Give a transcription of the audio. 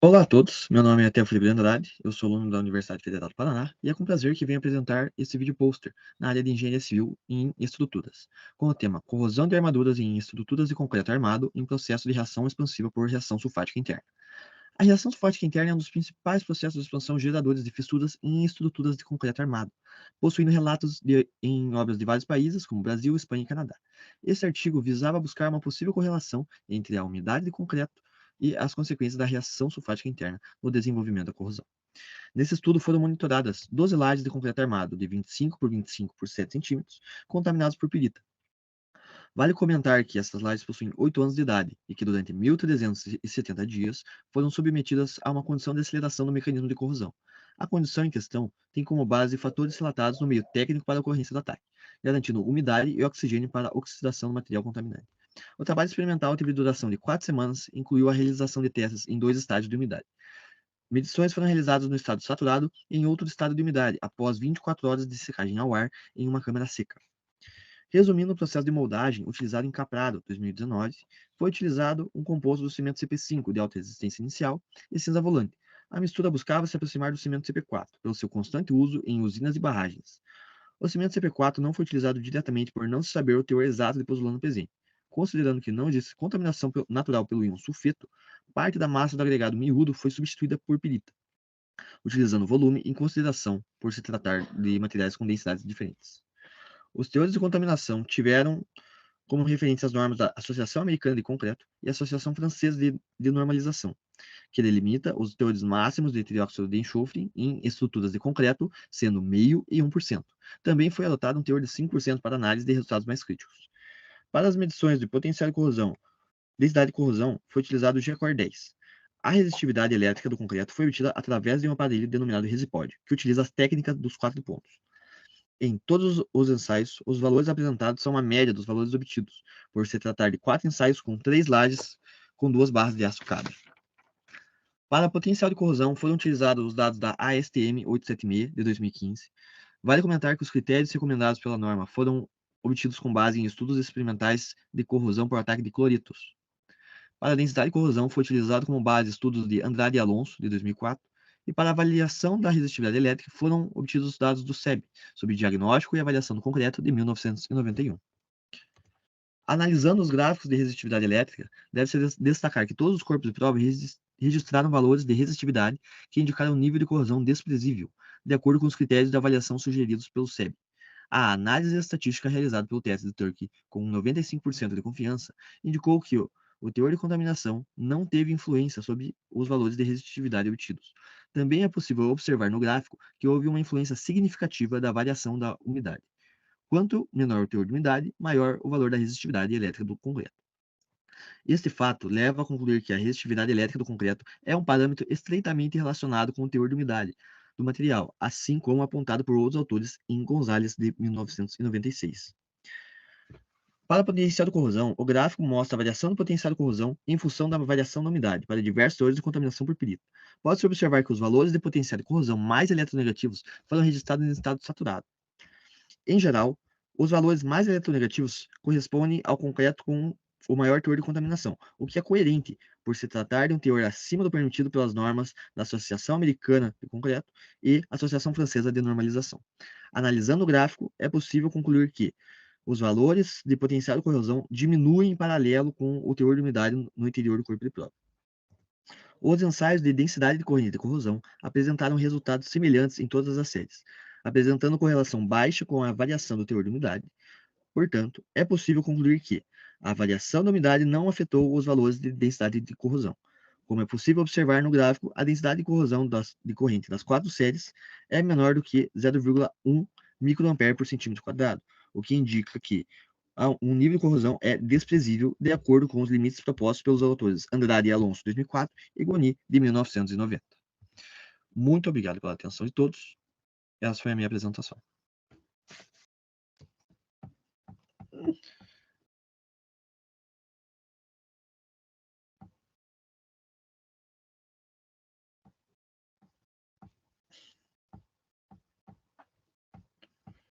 Olá a todos, meu nome é Theo Felipe de Andrade, eu sou aluno da Universidade Federal do Paraná e é com prazer que venho apresentar esse vídeo pôster na área de Engenharia Civil em Estruturas, com o tema Corrosão de armaduras em estruturas de concreto armado em processo de reação expansiva por reação sulfática interna. A reação sulfática interna é um dos principais processos de expansão geradores de fissuras em estruturas de concreto armado, possuindo relatos em obras de vários países, como Brasil, Espanha e Canadá. Esse artigo visava buscar uma possível correlação entre a umidade de concreto e as consequências da reação sulfática interna no desenvolvimento da corrosão. Nesse estudo foram monitoradas 12 lajes de concreto armado de 25 por 25 por 7 centímetros, contaminados por pirita. Vale comentar que essas lajes possuem 8 anos de idade e que durante 1.370 dias foram submetidas a uma condição de aceleração do mecanismo de corrosão. A condição em questão tem como base fatores relatados no meio técnico para a ocorrência do ataque, garantindo umidade e oxigênio para a oxidação do material contaminante. O trabalho experimental teve duração de 4 semanas e incluiu a realização de testes em 2 estágios de umidade. Medições foram realizadas no estado saturado e em outro estado de umidade, após 24 horas de secagem ao ar em uma câmara seca. Resumindo o processo de moldagem utilizado em Caprado 2019, foi utilizado um composto do cimento CP5 de alta resistência inicial e cinza volante. A mistura buscava se aproximar do cimento CP4, pelo seu constante uso em usinas e barragens. O cimento CP4 não foi utilizado diretamente por não se saber o teor exato de pozolano presente. Considerando que não existe contaminação natural pelo íon sulfeto, parte da massa do agregado miúdo foi substituída por pirita, utilizando volume em consideração por se tratar de materiais com densidades diferentes. Os teores de contaminação tiveram como referência as normas da Associação Americana de Concreto e a Associação Francesa de Normalização, que delimita os teores máximos de trióxido de enxofre em estruturas de concreto, sendo 0,5% e 1%. Também foi adotado um teor de 5% para análise de resultados mais críticos. Para as medições de potencial de corrosão, densidade de corrosão, foi utilizado o GCOR 10. A resistividade elétrica do concreto foi obtida através de um aparelho denominado Resipod, que utiliza as técnicas dos 4 pontos. Em todos os ensaios, os valores apresentados são a média dos valores obtidos, por se tratar de 4 ensaios com 3 lajes com 2 barras de aço cada. Para potencial de corrosão, foram utilizados os dados da ASTM 876 de 2015. Vale comentar que os critérios recomendados pela norma foram obtidos com base em estudos experimentais de corrosão por ataque de cloritos. Para a densidade de corrosão, foi utilizado como base estudos de Andrade e Alonso, de 2004, e para a avaliação da resistividade elétrica foram obtidos os dados do SEB, sobre diagnóstico e avaliação do concreto, de 1991. Analisando os gráficos de resistividade elétrica, deve-se destacar que todos os corpos de prova registraram valores de resistividade que indicaram um nível de corrosão desprezível, de acordo com os critérios de avaliação sugeridos pelo SEB. A análise estatística realizada pelo teste de Turkey, com 95% de confiança, indicou que o teor de contaminação não teve influência sobre os valores de resistividade obtidos. Também é possível observar no gráfico que houve uma influência significativa da variação da umidade. Quanto menor o teor de umidade, maior o valor da resistividade elétrica do concreto. Este fato leva a concluir que a resistividade elétrica do concreto é um parâmetro estreitamente relacionado com o teor de umidade do material, assim como apontado por outros autores em Gonzalez, de 1996. Para o potencial de corrosão, o gráfico mostra a variação do potencial de corrosão em função da variação da umidade para diversos teores de contaminação por pirita. Pode-se observar que os valores de potencial de corrosão mais eletronegativos foram registrados em estado saturado. Em geral, os valores mais eletronegativos correspondem ao concreto com o maior teor de contaminação, o que é coerente, por se tratar de um teor acima do permitido pelas normas da Associação Americana de Concreto e Associação Francesa de Normalização. Analisando o gráfico, é possível concluir que os valores de potencial de corrosão diminuem em paralelo com o teor de umidade no interior do corpo de prova. Os ensaios de densidade de corrente de corrosão apresentaram resultados semelhantes em todas as séries, apresentando correlação baixa com a variação do teor de umidade. Portanto, é possível concluir que a variação da umidade não afetou os valores de densidade de corrosão. Como é possível observar no gráfico, a densidade de corrosão de corrente das 4 séries é menor do que 0,1 microampere por centímetro quadrado, o que indica que um nível de corrosão é desprezível de acordo com os limites propostos pelos autores Andrade e Alonso, 2004, e Goni, de 1990. Muito obrigado pela atenção de todos. Essa foi a minha apresentação.